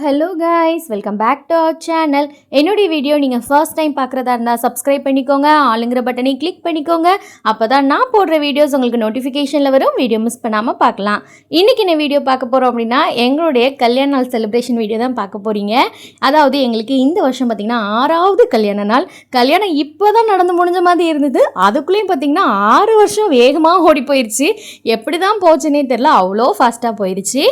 Hello guys, welcome back to our channel. என்னுடைய video நீங்கள் first time பார்க்குறதா இருந்தால் சப்ஸ்கிரைப் பண்ணிக்கோங்க, ஆளுங்கிற பட்டனை கிளிக் பண்ணிக்கோங்க. அப்போ தான் நான் போடுற வீடியோஸ் உங்களுக்கு நோட்டிஃபிகேஷனில் வரும். வீடியோ மிஸ் பண்ணாமல் பார்க்கலாம். இன்றைக்கி என்ன வீடியோ பார்க்க போகிறோம் அப்படின்னா, எங்களுடைய கல்யாண நாள் செலிப்ரேஷன் வீடியோ தான் பார்க்க போகிறீங்க. அதாவது எங்களுக்கு இந்த வருஷம் பார்த்திங்கன்னா 6வது கல்யாண நாள். கல்யாணம் இப்போ தான் நடந்து முடிஞ்ச மாதிரி இருந்தது. அதுக்குள்ளேயும் பார்த்திங்கன்னா 6 வருஷம் வேகமாக ஓடி போயிடுச்சு. எப்படி தான் போச்சுன்னே தெரில, அவ்வளோ ஃபாஸ்ட்டாக போயிடுச்சு.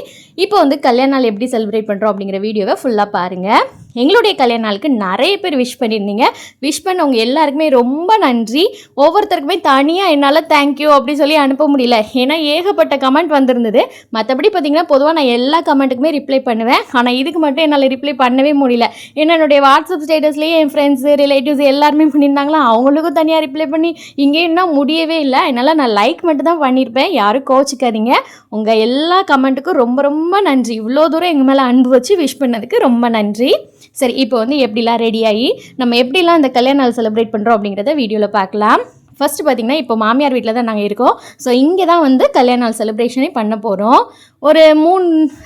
இப்போ வந்து கல்யாண நாள் எப்படி செலிப்ரேட் பண்ணுறோம் அப்படிங்கிற வீடியோவை ஃபுல்லாக பாருங்கள். எங்களுடைய கல்யாண நாளுக்கு நிறைய பேர் விஷ் பண்ணியிருந்தீங்க. விஷ் பண்ணவங்க எல்லாருக்குமே ரொம்ப நன்றி. ஒவ்வொருத்தருக்குமே தனியாக என்னால் தேங்க்யூ அப்படி சொல்லி அனுப்ப முடியல, ஏன்னா ஏகப்பட்ட கமெண்ட் வந்திருந்தது. மற்றபடி பார்த்திங்கன்னா பொதுவாக நான் எல்லா கமெண்ட்டுக்குமே ரிப்ளை பண்ணுவேன். ஆனால் இதுக்கு மட்டும் என்னால் ரிப்ளை பண்ணவே முடியல. ஏன்னா என்னுடைய வாட்ஸ்அப் ஸ்டேட்டஸ்லேயே என் ஃப்ரெண்ட்ஸு ரிலேட்டிவ்ஸ் எல்லாருமே பண்ணியிருந்தாங்களா, அவங்களுக்கும் தனியாக ரிப்ளை பண்ணி இங்கே இன்னும் முடியவே இல்லை. அதனால் நான் லைக் மட்டும் தான் பண்ணியிருப்பேன். யாரும் கோச்சிக்காதீங்க. உங்கள் எல்லா கமெண்ட்டுக்கும் ரொம்ப ரொம்ப நன்றி. இவ்வளோ தூரம் எங்கள் மேலே அன்பு வச்சு விஷ் பண்ணதுக்கு ரொம்ப நன்றி. சரி, இப்போ வந்து எப்படிலாம் ரெடி ஆகி நம்ம எப்படிலாம் இந்த கல்யாண நாள் செலிப்ரேட் பண்ணுறோம் அப்படிங்கிறத வீடியோவில் பார்க்கலாம். ஃபஸ்ட்டு பார்த்திங்கன்னா இப்போ மாமியார் வீட்டில் தான் நாங்கள் இருக்கோம். ஸோ இங்கே தான் வந்து கல்யாண நாள் செலிப்ரேஷனே பண்ண போகிறோம். ஒரு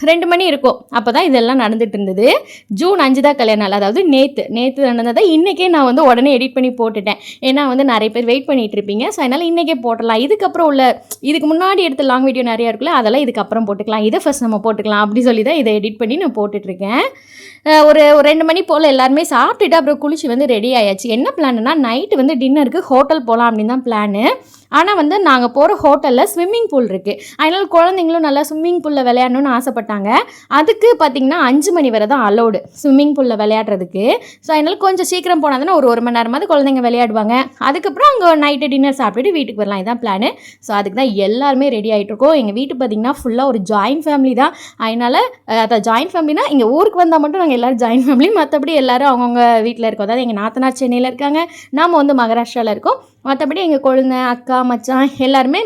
2 மணி இருக்கும், அப்போ தான் இதெல்லாம் நடந்துகிட்டு இருந்தது. ஜூன் 5 தான் கல்யாண நாள், அதாவது நேற்று நடந்ததை இன்றைக்கே நான் வந்து உடனே எடிட் பண்ணி போட்டுட்டேன். ஏன்னா வந்து நிறைய பேர் வெயிட் பண்ணிகிட்டு இருப்பீங்க. ஸோ அதனால் இன்றைக்கே போட்டலாம். இதுக்கப்புறம் இதுக்கு முன்னாடி எடுத்த லாங் வீடியோ நிறையா இருக்குல்ல, அதெல்லாம் இதுக்கப்புறம் போட்டுக்கலாம். இதை ஃபஸ்ட் நம்ம போட்டுக்கலாம் அப்படி சொல்லி தான் இதை எடிட் பண்ணி நான் போட்டுட்ருக்கேன். ஒரு 2 மணி போல் எல்லாருமே சாப்பிட்டுட்டு அப்புறம் குளிச்சு வந்து ரெடி ஆயாச்சு. என்ன பிளான்னா, நைட்டு வந்து டின்னருக்கு ஹோட்டல் போகலாம் அப்படின்னு தான் பிளானு. ஆனால் வந்து நாங்கள் போகிற ஹோட்டலில் ஸ்விம்மிங் பூல் இருக்குது. அதனால் குழந்தைங்களும் நல்லா ஸ்விம்மிங் பூலில் விளையாடணும்னு ஆசைப்பட்டாங்க. அதுக்கு பார்த்திங்கன்னா 5 மணி வரை தான் அலோடு ஸ்விம்மிங் பூலில் விளையாடுறதுக்கு. ஸோ அதனால் கொஞ்சம் சீக்கிரம் போனாங்கன்னா ஒரு மணி நேரமாவது குழந்தைங்க விளையாடுவாங்க. அதுக்கப்புறம் அங்கே நைட்டு டின்னர் சாப்பிட்டுட்டு வீட்டுக்கு வரலாம், இதுதான் பிளானு. ஸோ அதுக்கு தான் எல்லாருமே ரெடி ஆகிட்ருக்கோம். எங்கள் வீட்டு பார்த்திங்கன்னா ஃபுல்லாக ஒரு ஜாயின்ட் ஃபேமிலி தான். அதனால் அதான் ஜாயின்ட் ஃபேமிலினா இங்கே ஊருக்கு வந்தால் மட்டும் நாங்கள் எல்லோரும் ஜாயின்ட் ஃபேமிலி, மற்றபடி எல்லோரும் அவங்கவுங்க வீட்டில் இருக்கோம். அதாவது எங்கள் நாத்தனார் சென்னையில் இருக்காங்க, நாம் வந்து மகாராஷ்டிராவில் இருக்கோம். மற்றபடி எங்கள் கொழுந்த அக்கா மச்சான் எல்லாருமே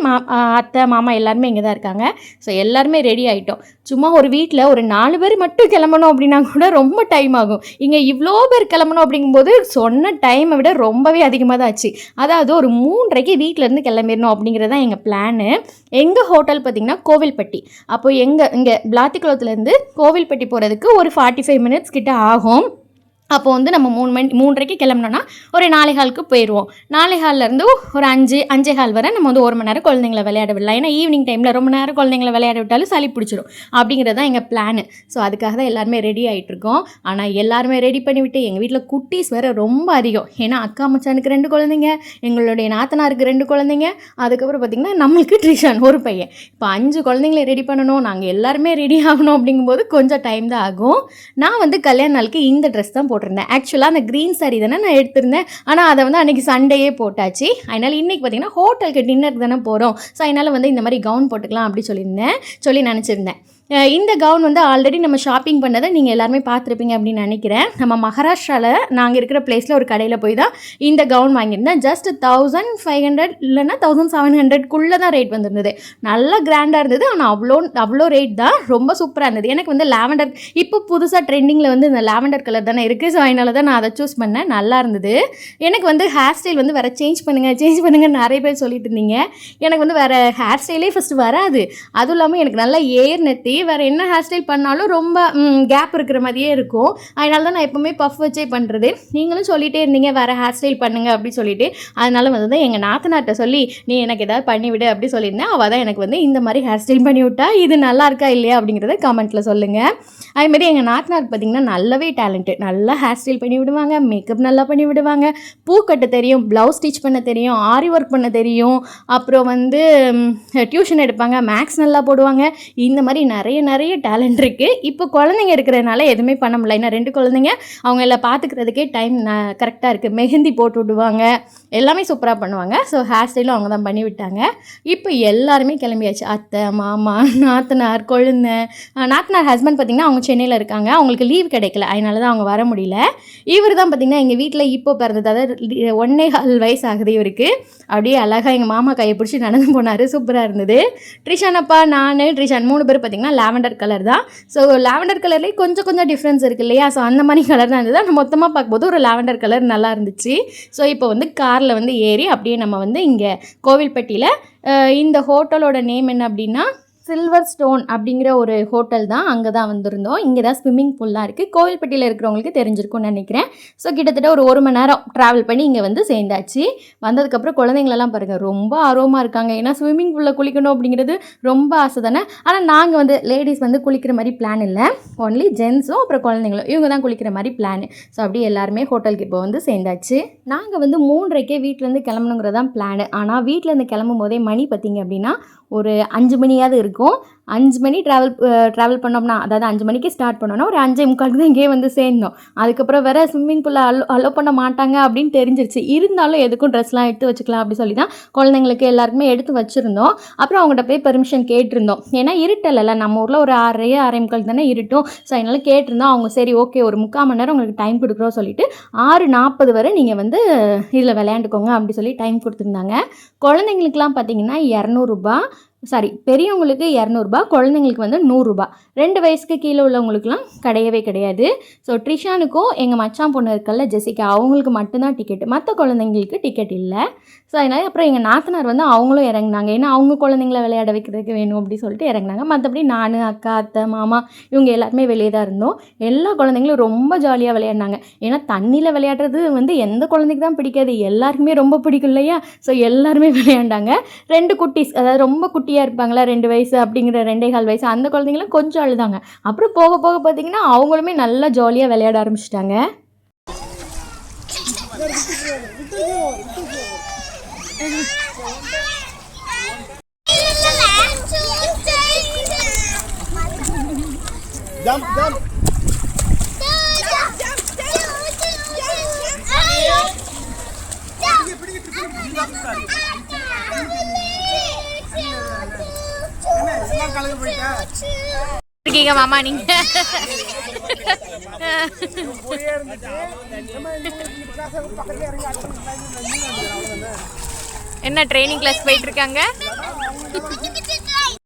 அத்தை மாமா எல்லாருமே இங்கே தான் இருக்காங்க. ஸோ எல்லாருமே ரெடி ஆகிட்டோம். சும்மா ஒரு வீட்டில் ஒரு 4 பேர் மட்டும் கிளம்பணும் அப்படின்னா கூட ரொம்ப டைம் ஆகும். இங்கே இவ்வளோ பேர் கிளம்பணும் அப்படிங்கும்போது சொன்ன டைமை விட ரொம்பவே அதிகமாக தான் ஆச்சு. அதாவது ஒரு 3:30க்கு வீட்டிலேருந்து கிளம்பிடணும் அப்படிங்கிறது தான் எங்கள் பிளானு. எங்கள் ஹோட்டல் பார்த்திங்கன்னா கோவில்பட்டி. அப்போ இங்கே விளாத்திக்குளத்துலேருந்து கோவில்பட்டி போகிறதுக்கு ஒரு 45 மினிட்ஸ் கிட்ட ஆகும். அப்போ வந்து நம்ம 3:30க்கு கிளம்பினோன்னா ஒரு 4:15க்கு போயிடுவோம். 4:15லேருந்து ஒரு 5:15 வரை நம்ம வந்து 1 மணி நேரம் குழந்தைங்கள விளையாட விடலாம். ஏன்னா ஈவினிங் டைமில் ரொம்ப நேரம் குழந்தைங்கள விளையாட விட்டாலும் சளி பிடிச்சிடும். அப்படிங்கிறது தான் எங்கள் பிளானு. ஸோ அதுக்காக தான் எல்லாருமே ரெடி ஆகிட்ருக்கோம். ஆனால் எல்லாருமே ரெடி பண்ணிவிட்டு எங்கள் வீட்டில் குட்டீஸ் வேறு ரொம்ப அதிகம். ஏன்னா அக்கா மச்சானுக்கு 2 குழந்தைங்க, எங்களுடைய நாத்தனாருக்கு 2 குழந்தைங்க, அதுக்கப்புறம் பார்த்திங்கன்னா நம்மளுக்கு ட்ரிஷான் ஒரு பையன். இப்போ 5 குழந்தைங்கள ரெடி பண்ணணும், நாங்கள் எல்லாருமே ரெடி ஆகணும். அப்படிங்கும்போது கொஞ்சம் டைம் தான் ஆகும். நான் வந்து கல்யாண நாளுக்கு இந்த ட்ரெஸ் தான் போட்டிருந்தேன். ஆக்சுவலாக அந்த க்ரீன் சாரி தானே நான் எடுத்திருந்தேன். ஆனால் அதை வந்து அன்றைக்கி சண்டேயே போட்டாச்சு. அதனால் இன்றைக்கி பார்த்திங்கன்னா ஹோட்டலுக்கு டின்னருக்கு தானே போகிறோம். ஸோ அதனால் வந்து இந்த மாதிரி கவுன் போட்டுக்கலாம் அப்படி சொல்லி நினச்சிருந்தேன். இந்த கவுன் வந்து ஆல்ரெடி நம்ம ஷாப்பிங் பண்ணதை நீங்கள் எல்லாருமே பார்த்துருப்பீங்க அப்படின்னு நினைக்கிறேன். நம்ம மகாராஷ்டிராவில் நாங்கள் இருக்கிற பிளேஸில் ஒரு கடையில் போய் தான் இந்த கவுன் வாங்கியிருந்தேன். ஜஸ்ட் 1500 இல்லைன்னா 1700க்குள்ளே தான் ரேட் வந்திருந்தது. நல்லா கிராண்டாக இருந்தது. ஆனால் அவ்வளோ ரேட் தான். ரொம்ப சூப்பராக இருந்தது. எனக்கு வந்து லாவெண்டர் இப்போ புதுசாக ட்ரெண்டிங்கில் வந்து இந்த லாவெண்டர் கலர் தானே இருக்குது. ஸோ அதனால தான் நான் அதை சூஸ் பண்ணேன். நல்லா இருந்தது. எனக்கு வந்து ஹேர் ஸ்டைல் வந்து வேறு சேஞ்ச் பண்ணுங்கள் நிறைய பேர் சொல்லிட்டு இருந்தீங்க. எனக்கு வந்து வேறு ஹேர் ஸ்டைலே ஃபஸ்ட்டு வராது. அதுவும் இல்லாமல் எனக்கு நல்லா ஏர் நெத்தி, வேறு என்ன ஹேர் ஸ்டைல் பண்ணாலும் ரொம்ப கேப் இருக்கிற மாதிரியே இருக்கும். அதனால தான் நான் எப்போவுமே பஃப் வச்சே பண்ணுறது. நீங்களும் சொல்லிகிட்டே இருந்தீங்க வேறு ஹேர் ஸ்டைல் பண்ணுங்கள் அப்படி சொல்லிட்டு. அதனால வந்து தான் எங்கள் நாத்தனார்கிட்ட சொல்லி நீ எனக்கு எதாவது பண்ணிவிடு அப்படி சொல்லியிருந்தேன். அவள் தான் எனக்கு வந்து இந்த மாதிரி ஹேர் ஸ்டைல் பண்ணி விட்டா. இது நல்லா இருக்கா இல்லையா அப்படிங்கிறத கமெண்ட்டில் சொல்லுங்கள். அதேமாதிரி எங்கள் நாத்தனார் பார்த்திங்கன்னா நல்லாவே டேலண்ட்டு. நல்லா ஹேர் ஸ்டைல் பண்ணி விடுவாங்க, மேக்கப் நல்லா பண்ணி விடுவாங்க, பூ கட்ட தெரியும், ப்ளவுஸ் ஸ்டிச் பண்ண தெரியும், ஆரி ஒர்க் பண்ண தெரியும், அப்புறம் வந்து டியூஷன் எடுப்பாங்க, மேக்ஸ் நல்லா போடுவாங்க. இந்த மாதிரி நிறைய டேலண்ட் இருக்குது. இப்போ குழந்தைங்க இருக்கிறதுனால எதுவுமே பண்ண முடியல. ஏன்னா 2 குழந்தைங்க, அவங்க எல்லாம் பார்த்துக்கிறதுக்கே டைம் கரெக்டாக இருக்குது. மெஹந்தி போட்டு விடுவாங்க, எல்லாமே சூப்பராக பண்ணுவாங்க. ஸோ ஹேர் ஸ்டைலும் அவங்க தான் பண்ணி விட்டாங்க. இப்போ எல்லாருமே கிளம்பியாச்சு. அத்தை மாமா நாத்தனார் கொழுந்த. நாத்தனார் ஹஸ்பண்ட் பார்த்திங்கன்னா அவங்க சென்னையில் இருக்காங்க. அவங்களுக்கு லீவ் கிடைக்கல, அதனால தான் அவங்க வர முடியல. இவர் தான் பார்த்திங்கன்னா எங்கள் வீட்டில் இப்போ பிறந்தது, அதாவது 1.25 வயசு ஆகுது இவருக்கு. அப்படியே அழகாக எங்கள் மாமா கையை பிடிச்சி நடந்து போனார். சூப்பராக இருந்தது. ட்ரிஷான் அப்பா, நான், ட்ரிஷான் 3 பேர் பார்த்திங்கன்னா லாவெண்டர் கலர் தான். ஸோ லாவெண்டர் கலர்லேயே கொஞ்சம் டிஃப்ரென்ஸ் இருக்குது இல்லையா? ஸோ அந்த மாதிரி கலர் தான் இருந்தது. நம்ம மொத்தமாக பார்க்கும்போது ஒரு லாவெண்டர் கலர் நல்லா இருந்துச்சு. ஸோ இப்போ வந்து காரில் வந்து ஏறி அப்படியே நம்ம வந்து இங்கே கோவில்பட்டியில் இந்த ஹோட்டலோட நேம் என்ன அப்படின்னா சில்வர் ஸ்டோன் அப்படிங்கிற ஒரு ஹோட்டல் தான். அங்கே தான் வந்திருந்தோம். இங்கே தான் ஸ்விம்மிங் பூல்லாம் இருக்குது. கோவில்பட்டியில் இருக்கிறவங்களுக்கு தெரிஞ்சிருக்கும்னு நினைக்கிறேன். ஸோ கிட்டத்தட்ட ஒரு மணி நேரம் ட்ராவல் பண்ணி இங்கே வந்து சேர்ந்தாச்சு. வந்ததுக்கப்புறம் குழந்தைங்களெல்லாம் பாருங்கள் ரொம்ப ஆர்வமாக இருக்காங்க. ஏன்னா ஸ்விம்மிங் பூலில் குளிக்கணும் அப்படிங்கிறது ரொம்ப ஆசை தானே. ஆனால் நாங்கள் வந்து லேடிஸ் வந்து குளிக்கிற மாதிரி பிளான் இல்லை. ஒன்லி ஜென்ஸும் அப்புறம் குழந்தைங்களும் இவங்க தான் குளிக்கிற மாதிரி பிளான். ஸோ அப்படியே எல்லாருமே ஹோட்டலுக்கு இப்போ வந்து சேர்ந்தாச்சு. நாங்கள் வந்து 3:30 வீட்டிலேருந்து கிளம்பணுங்கிறதான் பிளான். ஆனால் வீட்டிலேருந்து கிளம்பும் போதே மணி பார்த்திங்க அப்படின்னா ஒரு 5 மணியாவது இருக்கும். 5 மணி ட்ராவல் பண்ணோம்னா, அதாவது 5 மணிக்கு ஸ்டார்ட் பண்ணோன்னா ஒரு 5:45 தான் இங்கேயே வந்து சேர்ந்தோம். அதுக்கப்புறம் வேறு ஸ்விம்மிங் பூலில் அலோ பண்ண மாட்டாங்க அப்படின்னு தெரிஞ்சிருச்சு. இருந்தாலும் எதுக்கும் ட்ரெஸ்லாம் எடுத்து வச்சுக்கலாம் அப்படி சொல்லி தான் குழந்தைங்களுக்கு எல்லாருக்குமே எடுத்து வச்சுருந்தோம். அப்புறம் அவங்கள்ட்ட போய் பெர்மிஷன் கேட்டிருந்தோம். ஏன்னா இருட்டல்ல, நம்ம ஊரில் ஒரு 6:30 6:45 தானே இருட்டும். ஸோ அதனால் கேட்டிருந்தோம். அவங்க சரி ஓகே ஒரு 3/4 மணி நேரம் உங்களுக்கு டைம் கொடுக்குறோம் சொல்லிட்டு 6:40 வரை நீங்கள் வந்து இதில் விளையாண்டுக்கோங்க அப்படி சொல்லி டைம் கொடுத்துருந்தாங்க. குழந்தைங்களுக்குலாம் பார்த்தீங்கன்னா ₹200, பெரியவங்களுக்கு ₹200, குழந்தைங்களுக்கு வந்து ₹100. 2 வயசுக்கு கீழே உள்ளவங்களுக்குலாம் கிடையவே கிடையாது. ஸோ ட்ரிஷானுக்கும் எங்கள் மச்சான் பொண்ணு இருக்கல்ல ஜெசிகா, அவங்களுக்கு மட்டும்தான் டிக்கெட்டு. மற்ற குழந்தைங்களுக்கு டிக்கெட் இல்லை. ஸோ அதனால் அப்புறம் எங்கள் நாத்தனார் வந்து அவங்களும் இறங்குனாங்க. ஏன்னா அவங்க குழந்தைங்கள விளையாட வைக்கிறதுக்கு வேணும் அப்படி சொல்லிட்டு இறங்குனாங்க. மற்றபடி நான், அக்கா, அத்தை, மாமா இவங்க எல்லாருமே வெளியே தான் இருந்தோம். எல்லா குழந்தைங்களும் ரொம்ப ஜாலியாக விளையாடினாங்க. ஏன்னா தண்ணியில் விளையாடுறது வந்து எந்த குழந்தைக்கு தான் பிடிக்காது, எல்லாருக்குமே ரொம்ப பிடிக்கும் இல்லையா. ஸோ எல்லாருமே விளையாண்டாங்க. 2 குட்டீஸ், அதாவது ரொம்ப குட்டியாக இருப்பாங்களா 2 வயசு அப்படிங்கிற 2.25 வயசு அந்த குழந்தைங்களும் கொஞ்சம் அழுதாங்க. அப்புறம் போக போக பார்த்தீங்கன்னா அவங்களுமே நல்லா ஜாலியாக விளையாட ஆரம்பிச்சிட்டாங்க. இருக்கீங்க மாமா நீங்க என்ன ட்ரைனிங் கிளாஸ் போயிட்டு இருக்காங்க?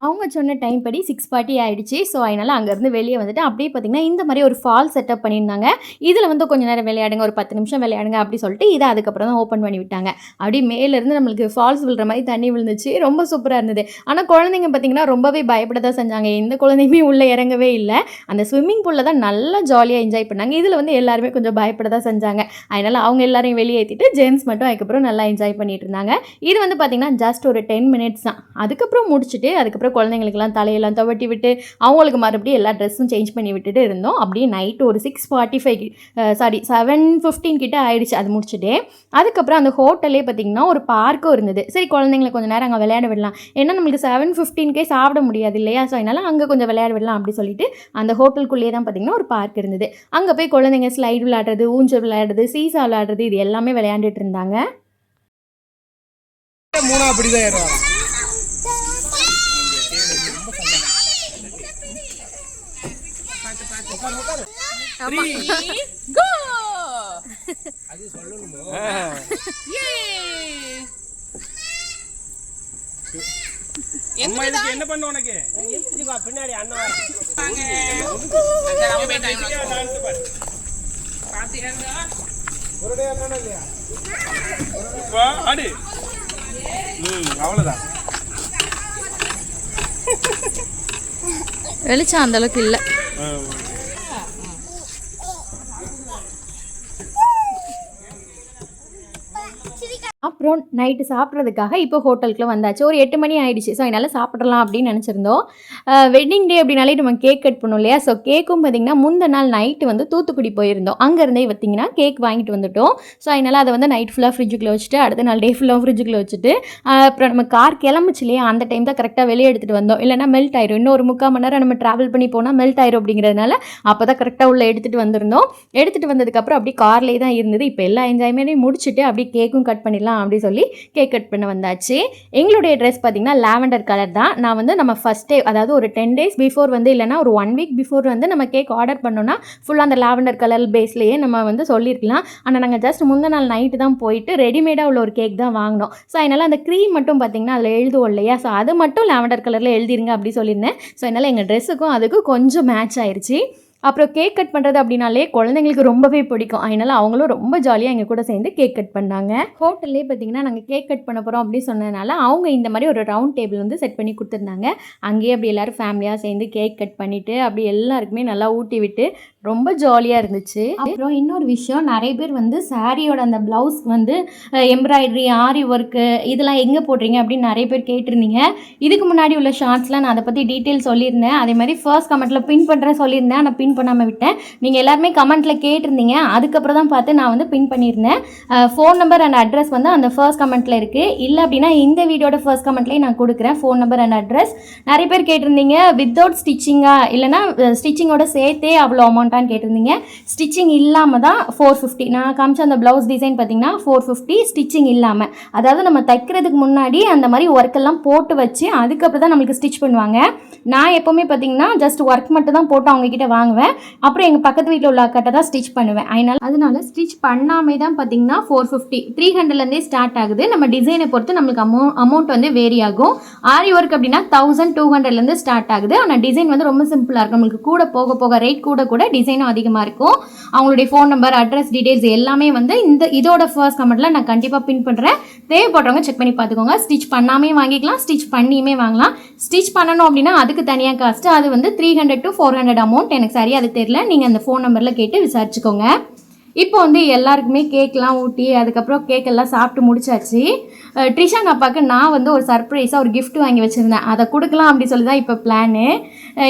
அவங்க சொன்ன டைம் படி 6:40 ஆகிடுச்சு. ஸோ அதனால் அங்கேருந்து வெளியே வந்துட்டு அப்படியே பார்த்திங்கன்னா இந்த மாதிரி ஒரு ஃபால் செட்டப் பண்ணியிருந்தாங்க. இதில் வந்து கொஞ்சம் நேரம் விளையாடுங்க, ஒரு 10 நிமிஷம் விளையாடுங்க அப்படி சொல்லிட்டு இதை அதுக்கப்புறம் தான் ஓப்பன் பண்ணி விட்டாங்க. அப்படியே மேலேருந்து நம்மளுக்கு ஃபால்ஸ் விழுற மாதிரி தண்ணி விழுந்துச்சு. ரொம்ப சூப்பராக இருந்தது. ஆனால் குழந்தைங்க பார்த்திங்கன்னா ரொம்பவே பயப்பட தான் செஞ்சாங்க. எந்த குழந்தையுமே உள்ளே இறங்கவே இல்லை. அந்த ஸ்விம்மிங் பூலில் தான் நல்லா ஜாலியாக என்ஜாய் பண்ணாங்க. இதில் வந்து எல்லாருமே கொஞ்சம் பயப்பட தான் செஞ்சாங்க. அதனால் அவங்க எல்லாரையும் வெளியேற்றிட்டு ஜென்ஸ் மட்டும் அதுக்கப்புறம் நல்லா என்ஜாய் பண்ணிட்டு இருந்தாங்க. இது வந்து பார்த்திங்கன்னா ஜஸ்ட் ஒரு 10 மினிட்ஸ் தான். அதுக்கப்புறம் முடிச்சுட்டு அதுக்கப்புறம் குழந்தைங்களுக்கெல்லாம் தலையெல்லாம் துவட்டி விட்டு அவங்களுக்கு மறுபடியும் எல்லா ட்ரெஸ்ஸும் சேஞ்ச் பண்ணி விட்டுட்டு இருந்தோம். அப்படியே நைட்டு ஒரு 7:15 கிட்ட ஆயிடுச்சு அது முடிச்சுட்டு. அதுக்கப்புறம் அந்த ஹோட்டலே பார்த்திங்கன்னா ஒரு பார்க்கும் இருந்தது. சரி குழந்தைங்களை கொஞ்சம் நேரம் அங்கே விளையாட விடலாம், ஏன்னா நம்மளுக்கு 7:15 சாப்பிட முடியாது இல்லையா. ஸோ அதனால் அங்கே கொஞ்சம் விளையாட விடலாம் அப்படி சொல்லிட்டு அந்த ஹோட்டலுக்குள்ளேயே தான் பார்த்திங்கன்னா ஒரு பார்க் இருந்தது. அங்கே போய் குழந்தைங்க ஸ்லைடு விளையாடுறது, ஊஞ்சல் விளையாடுறது, சீசா விளையாடுறது இது எல்லாமே விளையாண்டுட்டு இருந்தாங்க. என்ன பண்ண உனக்கு பின்னாடி அண்ணா அவ்வளவுதான். வெளிச்சம் அந்த அளவுக்கு இல்லை. அப்புறம் நைட்டு சாப்பிட்றதுக்காக இப்போ ஹோட்டலுக்குள்ள வந்தாச்சு. ஒரு 8 மணி ஆகிடுச்சு. ஸோ அதனால் சாப்பிட்றலாம் அப்படின்னு நினச்சிருந்தோம். வெட்டிங் டே அப்படின்னாலே நம்ம கேக் கட் பண்ணோம் இல்லையா. ஸோ கேக்கும் பார்த்திங்கன்னா முந்தின நாள் நைட்டு வந்து தூத்துக்குடி போயிருந்தோம். அங்கேருந்தே பார்த்திங்கன்னா கேக் வாங்கிட்டு வந்துட்டோம். ஸோ அதனால் அதை வந்து நைட் ஃபுல்லாக ஃப்ரிட்ஜுக்குள்ளே வச்சுட்டு அடுத்த நாள் டே ஃபுல்லாக ஃப்ரிட்ஜுக்குள்ளே வச்சுட்டு அப்புறம் நம்ம கார் கிளம்பிச்சு இல்லையா, அந்த டைம் தான் கரெக்டாக வெளியே எடுத்துகிட்டு வந்தோம். இல்லைனா மெல்ட் ஆயிரும். இன்னும் ஒரு 3/4 மணி நேரம் நம்ம ட்ராவல் பண்ணி போனால் மெல்ட் ஆயிரும் அப்படிங்கிறதுனால அப்போ தான் கரெக்டாக உள்ளே எடுத்துகிட்டு வந்திருந்தோம். எடுத்துகிட்டு வந்ததுக்கப்புறம் அப்படி கார்லேயே தான் இருந்தது. இப்போ எல்லா என்ஜாய்மெண்ட்டே முடிச்சுட்டு அப்படியே கேக்கும் கட் பண்ணிடலாம் அப்படி சொல்லி கேக் கட் பண்ண வந்தாச்சு. எங்களுடைய ட்ரெஸ் பார்த்திங்கன்னா லாவெண்டர் கலர் தான். நான் வந்து நம்ம ஃபஸ்ட் டே, அதாவது ஒரு 10 days பிஃபோர் வந்து இல்லைனா ஒரு 1 week பிஃபோர் வந்து நம்ம கேக் ஆர்டர் பண்ணோன்னா ஃபுல்லாக அந்த லாவெண்டர் கலர் பேஸ்லேயே நம்ம வந்து சொல்லியிருக்கலாம். ஆனால் நாங்கள் ஜஸ்ட் முந்தின நாள் நைட்டு தான் போயிட்டு ரெடிமேடாக உள்ள ஒரு கேக் தான் வாங்கினோம். ஸோ அதனால் அந்த க்ரீம் மட்டும் பார்த்திங்கன்னா அதில் எழுதுவோம் இல்லையா, ஸோ அது மட்டும் லாவெண்டர் கலரில் எழுதிருங்க அப்படி சொல்லியிருந்தேன். ஸோ அதனால் எங்கள் ட்ரெஸ்ஸுக்கும் அதுக்கும் கொஞ்சம் மேட்ச் ஆயிடுச்சு. அப்புறம் கேக் கட் பண்ணுறது அப்படின்னாலே குழந்தைங்களுக்கு ரொம்பவே பிடிக்கும். அதனால் அவங்களும் ரொம்ப ஜாலியாக எங்கள் கூட சேர்ந்து கேக் கட் பண்ணாங்க. ஹோட்டல்லே பார்த்திங்கன்னா நாங்கள் கேக் கட் பண்ண போகிறோம் அப்படின்னு சொன்னதுனால அவங்க இந்த மாதிரி ஒரு ரவுண்ட் டேபிள் வந்து செட் பண்ணி கொடுத்துருந்தாங்க. அங்கேயே அப்படி எல்லோரும் ஃபேமிலியாக சேர்ந்து கேக் கட் பண்ணிவிட்டு அப்படி எல்லாருக்குமே நல்லா ஊட்டி விட்டு ரொம்ப ஜாலியாக இருந்துச்சு. அப்புறம் இன்னொரு விஷயம், நிறைய பேர் வந்து சாரியோட அந்த ப்ளவுஸ்க்கு வந்து எம்ப்ராய்டரி ஆரி ஒர்க்கு இதெல்லாம் எங்கே போடுறீங்க அப்படின்னு நிறைய பேர் கேட்டிருந்தீங்க. இதுக்கு முன்னாடி உள்ள ஷார்ட்ஸில் நான் அதை பற்றி டீட்டெயில் சொல்லியிருந்தேன். அதே மாதிரி ஃபர்ஸ்ட் கமெண்ட்டில் பின் பண்ணுறேன் சொல்லியிருந்தேன், ஆனால் பின் பண்ணாமல் விட்டேன். நீங்கள் எல்லாருமே கமெண்ட்டில் கேட்டிருந்தீங்க, அதுக்கப்புறம் தான் பார்த்து நான் வந்து பின் பண்ணியிருந்தேன். ஃபோன் நம்பர் அண்ட் அட்ரஸ் வந்து அந்த ஃபர்ஸ்ட் கமெண்ட்டில் இருக்குது. இல்லை அப்படின்னா இந்த வீடியோட ஃபர்ஸ்ட் கமெண்ட்லேயே நான் கொடுக்குறேன் ஃபோன் நம்பர் அண்ட் அட்ரஸ். நிறைய பேர் கேட்டிருந்தீங்க வித்தவுட் ஸ்டிச்சிங்காக இல்லைனா ஸ்டிச்சிங்கோட சேர்த்தே அவ்வளோ அமௌண்ட்டான்னு கேட்டிருந்தீங்க. ஸ்டிச்சிங் இல்லாமல் தான் 450. நான் காமிச்ச அந்த ப்ளவுஸ் டிசைன் பார்த்திங்கன்னா 450 ஸ்டிச்சிங் இல்லாமல். அதாவது நம்ம தைக்கிறதுக்கு முன்னாடி அந்த மாதிரி ஒர்க்கெல்லாம் போட்டு வச்சு அதுக்கப்புறம் தான் நம்மளுக்கு ஸ்டிச் பண்ணுவாங்க. நான் எப்போவுமே பார்த்திங்கன்னா ஜஸ்ட் ஒர்க் மட்டும் தான் போட்டு அவங்கக்கிட்ட வாங்குவேன். அப்புறம் எங்கள் பக்கத்து வீட்டில் உள்ள அக்கட்டை தான் ஸ்டிச் பண்ணுவேன். அதனால ஸ்டிச் பண்ணாமே தான் பார்த்திங்கன்னா 450 300லேருந்தே ஸ்டார்ட் ஆகுது. நம்ம டிசைனை பொறுத்து நம்மளுக்கு அமௌண்ட் வந்து வேரி ஆகும். ஆரி ஒர்க் அப்படின்னா 1200லேருந்து ஸ்டார்ட் ஆகுது. ஆனால் டிசைன் வந்து ரொம்ப சிம்பிளாக இருக்கும். நம்மளுக்கு கூட போக போக ரேட் கூட டிசைனும் அதிகமாக இருக்கும். அவங்களுடைய ஃபோன் நம்பர் அட்ரஸ் டீடைல்ஸ் எல்லாமே வந்து இதோட ஃபர்ஸ்ட் கமெண்ட்டில் நான் கண்டிப்பாக பின் பண்ணுறேன். தேவைப்படுறவங்க செக் பண்ணி பார்த்துக்கோங்க. ஸ்டிச் பண்ணாமே வாங்கிக்கலாம், ஸ்டிச் பண்ணியுமே வாங்கலாம். ஸ்டிச் பண்ணணும் அப்படின்னா அதுக்கு தனியாக காஸ்ட்டு, அது வந்து 300 to 400 அமௌண்ட். எனக்கு சரியாக அது தெரியல, நீங்கள் அந்த ஃபோன் நம்பரில் கேட்டு விசாரிச்சுக்கோங்க. இப்போ வந்து எல்லாருக்குமே கேக்லாம் ஊட்டி அதுக்கப்புறம் கேக்கெல்லாம் சாப்பிட்டு முடிச்சாச்சு. ட்ரிஷான் அப்பாவுக்கு நான் வந்து ஒரு சர்ப்ரைஸாக ஒரு கிஃப்ட் வாங்கி வச்சுருந்தேன். அதை கொடுக்கலாம் அப்படி சொல்லி தான் இப்போ பிளானு.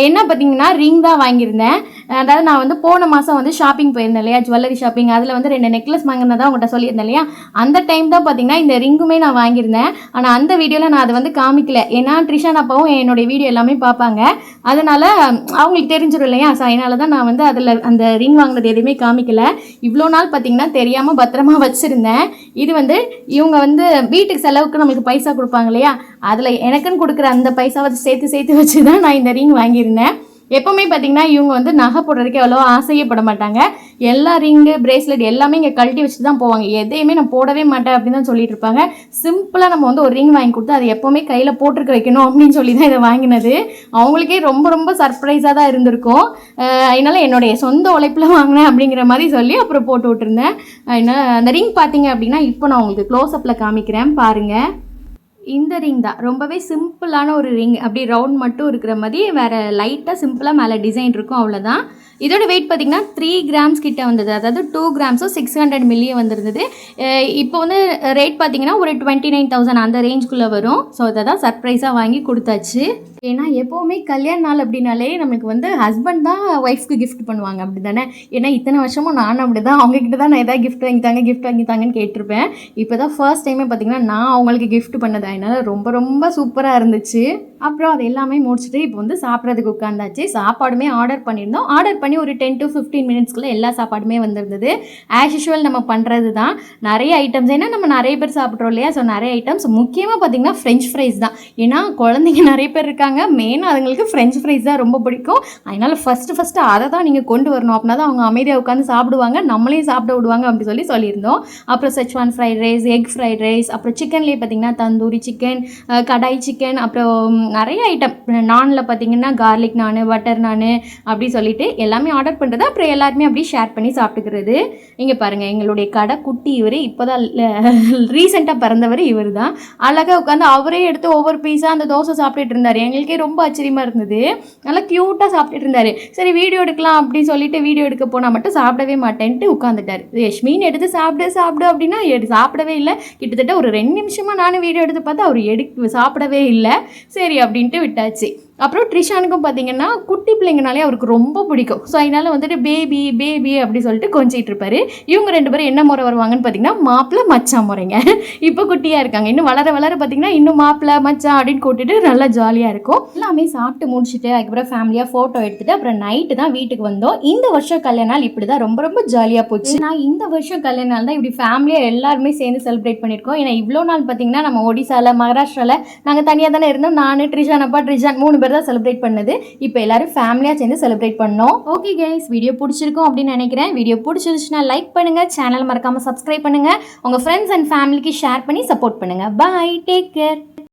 என்ன பார்த்தீங்கன்னா ரிங் தான் வாங்கியிருந்தேன். அதாவது நான் வந்து போன மாதம் வந்து ஷாப்பிங் போயிருந்தேன் இல்லையா, ஜுவல்லரி ஷாப்பிங். அதில் வந்து 2 நெக்லஸ் வாங்கினதான் உங்கள்கிட்ட சொல்லியிருந்தேன் இல்லையா. அந்த டைம் தான் பார்த்தீங்கன்னா இந்த ரிங்குமே நான் வாங்கியிருந்தேன். ஆனால் அந்த வீடியோவில் நான் அதை வந்து காமிக்கல. ஏன்னா ட்ரிஷான் அப்பாவும் என்னுடைய வீடியோ எல்லாமே பார்ப்பாங்க, அதனால் அவங்களுக்கு தெரிஞ்சிடும் இல்லையா. ஸோ அதனால தான் நான் வந்து அதில் அந்த ரிங் வாங்கினது எதுவுமே காமிக்கல. இவ்வளோ நாள் பார்த்திங்கன்னா தெரியாமல் பத்திரமா வச்சுருந்தேன். இது வந்து இவங்க வந்து வீட்டுக்கு செலவுக்கு நம்மளுக்கு பைசா கொடுப்பாங்க இல்லையா, அதில் எனக்குன்னு கொடுக்குற அந்த பைசாவை சேர்த்து வச்சு தான் நான் இந்த ரிங் வாங்கியிருந்தேன். எப்போவுமே பார்த்திங்கன்னா இவங்க வந்து நகை போடுறதுக்கு எவ்வளோ ஆசையப்பட மாட்டாங்க. எல்லா ரிங்கு பிரேஸ்லெட் எல்லாமே இங்கே கழட்டி வச்சுட்டு தான் போவாங்க. எதையுமே நான் போடவே மாட்டேன் அப்படின்னு தான் சொல்லிட்டு இருப்பாங்க. சிம்பிளாக நம்ம வந்து ஒரு ரிங் வாங்கி கொடுத்து அதை எப்போவுமே கையில் போட்டுருக்க வைக்கணும் அப்படின்னு சொல்லி தான் இதை வாங்கினது. அவங்களுக்கே ரொம்ப சர்ப்ரைஸாக தான் இருந்திருக்கும். அதனால் என்னுடைய சொந்த உழைப்பில் வாங்கினேன் அப்படிங்கிற மாதிரி சொல்லி அப்புறம் போட்டு விட்டுருந்தேன். அந்த ரிங் பார்த்தீங்க அப்படின்னா இப்போ நான் உங்களுக்கு க்ளோஸ்அப்பில் காமிக்கிறேன் பாருங்கள். இந்த ரிங் தான் ரொம்பவே சிம்பிளான ஒரு ரிங். அப்படி ரவுண்ட் மட்டும் இருக்கிற மாதிரி வேறு லைட்டாக சிம்பிளாக மேலே டிசைன் இருக்கும், அவ்வளோதான். இதோட வெயிட் பார்த்திங்கன்னா 3 கிராம்ஸ் கிட்ட வந்தது. அதாவது 2 கிராம்ஸோ 600 மில்லியும் வந்துருந்தது. இப்போ வந்து ரேட் பார்த்திங்கன்னா ஒரு 29,000 அந்த ரேஞ்சுக்குள்ளே வரும். ஸோ அதை தான் சர்ப்ரைஸாக வாங்கி கொடுத்தாச்சு. ஏன்னா எப்போவுமே கல்யாண நாள் அப்படின்னாலே நம்மளுக்கு வந்து ஹஸ்பண்ட் தான் ஒய்ஃப்க்கு கிஃப்ட் பண்ணுவாங்க, அப்படி தானே. ஏன்னா இத்தனை வருஷமும் நானும் அப்படி தான் அவங்கக்கிட்ட தான் நான் எதாவது கிஃப்ட் வாங்கித்தாங்கன்னு கேட்டிருப்பேன். இப்போ தான் ஃபர்ஸ்ட் டைமே பார்த்திங்கன்னா நான் அவங்களுக்கு கிஃப்ட் பண்ணது. அதனால் ரொம்ப சூப்பராக இருந்துச்சு. அப்புறம் அது எல்லாமே முடிச்சுட்டு இப்போ வந்து சாப்பிட்றதுக்கு உட்காந்தாச்சு. சாப்பாடுமே ஆர்டர் பண்ணியிருந்தோம். ஆர்டர் பண்ணி ஒரு 10 to 15 மினிட்ஸ்க்குள்ளே எல்லா சாப்பாடுமே வந்திருந்தது. ஆஸ் யூஷுவல் நம்ம பண்ணுறது தான். நிறைய ஐட்டம்ஸ், ஏன்னா நம்ம நிறைய பேர் சாப்பிட்றோம் இல்லையா. ஸோ நிறைய ஐட்டம்ஸ், முக்கியமாக பார்த்திங்கன்னா ஃப்ரெஞ்ச் ஃப்ரைஸ் தான். ஏன்னா குழந்தைங்க நிறைய பேர் இருக்காங்க, மெயினாக அதுங்களுக்கு ஃப்ரெஞ்ச் ஃப்ரைஸ் தான் ரொம்ப பிடிக்கும். அதனால் ஃபஸ்ட்டு அதை தான் நீங்கள் கொண்டு வரணும். அப்படின்னா தான் அவங்க அமைதியாக உட்காந்து சாப்பிடுவாங்க, நம்மளையும் சாப்பிட விடுவாங்க அப்படி சொல்லியிருந்தோம். அப்புறம் schezwan fried rice, egg fried rice, அப்புறம் சிக்கன்லேயே பார்த்திங்கன்னா தந்தூரி சிக்கன், கடாய் சிக்கன், அப்புறம் நிறைய ஐட்டம். நானில் பார்த்திங்கன்னா கார்லிக் நான், பட்டர் நான் அப்படி சொல்லிட்டு எல்லாமே ஆர்டர் பண்ணுறது. அப்புறம் எல்லாருமே அப்படி ஷேர் பண்ணி சாப்பிட்டுக்கிறது. இங்கே பாருங்கள், எங்களுடைய கடை குட்டி இவர். இப்போ தான் ரீசெண்டாக பிறந்தவர் இவர் தான். அழகாக உட்காந்து அவரே எடுத்து ஒவ்வொரு பீஸாக அந்த தோசை சாப்பிட்டுட்டு இருந்தார். எங்களுக்கே ரொம்ப ஆச்சரியமாக இருந்தது. நல்லா க்யூட்டாக சாப்பிட்டுட்டு இருந்தார். சரி வீடியோ எடுக்கலாம் அப்படின்னு சொல்லிட்டு வீடியோ எடுக்க போனால் மட்டும் சாப்பிடவே மாட்டேன்ட்டு உட்காந்துட்டார். யஷ்மின் எடுத்து சாப்பிடு அப்படின்னா சாப்பிடவே இல்லை. கிட்டத்தட்ட ஒரு 2 நிமிஷமாக நானும் வீடியோ எடுத்து பார்த்தா அவர் சாப்பிடவே இல்லை. சரி அப்படின்ட்டு விட்டாச்சு. அப்புறம் ட்ரிஷானுக்கும் பார்த்திங்கன்னா குட்டி பிள்ளைங்கனாலே அவருக்கு ரொம்ப பிடிக்கும். ஸோ அதனால் வந்துட்டு பேபி அப்படி சொல்லிட்டு கொஞ்சிட்டு இருப்பார். இவங்க 2 பேரும் என்ன முறை வருவாங்கன்னு பார்த்திங்கன்னா மாப்பிள்ளை மச்சான் முறைங்க. இப்போ குட்டியாக இருக்காங்க. இன்னும் வளர பார்த்திங்கன்னா இன்னும் மாப்பிள்ளை மச்சான் அப்படின்னு கூட்டிட்டு நல்லா ஜாலியாக இருக்கும். எல்லாமே சாப்பிட்டு முடிச்சுட்டு அதுக்கப்புறம் ஃபேமிலியாக ஃபோட்டோ எடுத்துகிட்டு அப்புறம் நைட்டு தான் வீட்டுக்கு வந்தோம். இந்த வருஷம் கல்யாண நாள் இப்படி தான் ரொம்ப ஜாலியாக போச்சு. நான் இந்த வருஷம் கல்யாண நாள் தான் இப்படி ஃபேமிலியாக எல்லாருமே சேர்ந்து செலிப்ரேட் பண்ணியிருக்கோம். ஏன்னா இவ்வளோ நாள் பார்த்திங்கன்னா நம்ம ஒடிசாவில் மகாராஷ்டிராவில் நாங்கள் தனியாக தானே இருந்தோம். நான் ட்ரிஷான் 3 பேர் தான் செலிப்ரேட் பண்ணது. இப்போ எல்லாரும் ஃபேமிலியாக சேர்ந்து செலிப்ரேட் பண்ணோம். ஓகே கைஸ், வீடியோ பிடிச்சிருக்கும் அப்படின்னு நினைக்கிறேன். வீடியோ பிடிச்சிருச்சுன்னா லைக் பண்ணுங்க, சேனல் மறக்காம சப்ஸ்கிரைப் பண்ணுங்க, உங்க ஃப்ரெண்ட்ஸ் அண்ட் ஃபேமிலிக்கு ஷேர் பண்ணி சப்போர்ட் பண்ணுங்க. Bye, take care.